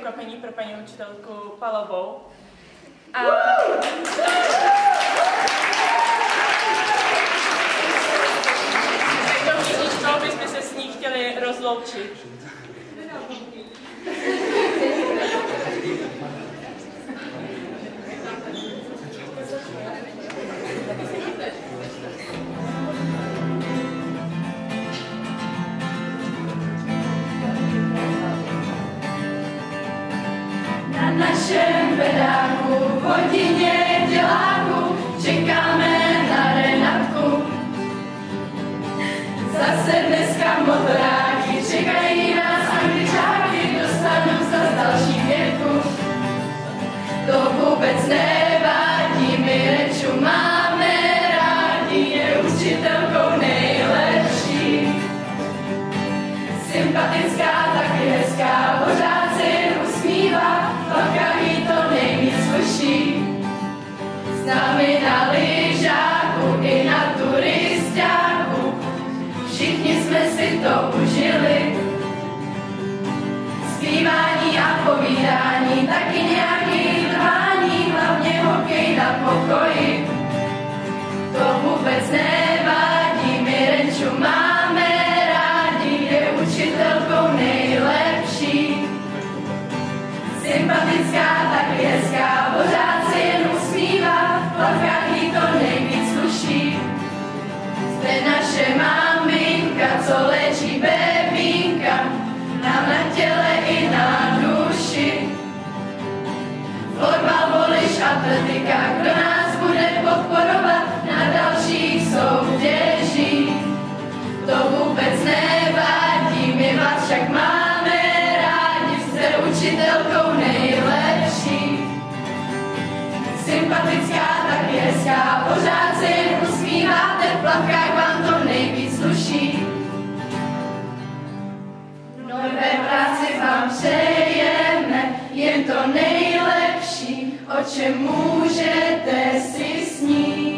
překvapení pro paní učitelku Palovou. A tou písničkou bychom se s ní chtěli rozloučit. Na našem pedáku v hodině děláku čekáme na Renatku. Zase dneska motoráky čekají nás angličáky, dostanou zas další věku. To vůbec nevadí, my Renču máme rádi, je učitelkou nejlepší. Sympatická, taky hezká, pořád se jen usmívá, pak jí to nejvíc sluší. S námi na lyžáku i na turistáku, všichni jsme si to užili. Zpívání a povídání, taky nějaký trvání, hlavně hokej na pokoji. To vůbec nevadí, my Renču máme rádi, je učitelkou nejlepší. Sympatická, taky hezká, pořád se jen usmívá, v plavkách jí to nejvíc sluší. Jste naše maminka, co léčí bebínka, nám na těle i na duši. Fotbal, voliš, atletika, kdo nás bude podporovat na dalších soutěžích. To vůbec nevadí, my vás však máme rádi, jste učitelkou nejlepší. Sympatická, taky hezká, pořád se jen usmíváte, v plavkách vám to nejvíc sluší. Nové práci vám přejeme, jen to nejlepší, o čem můžete si snít.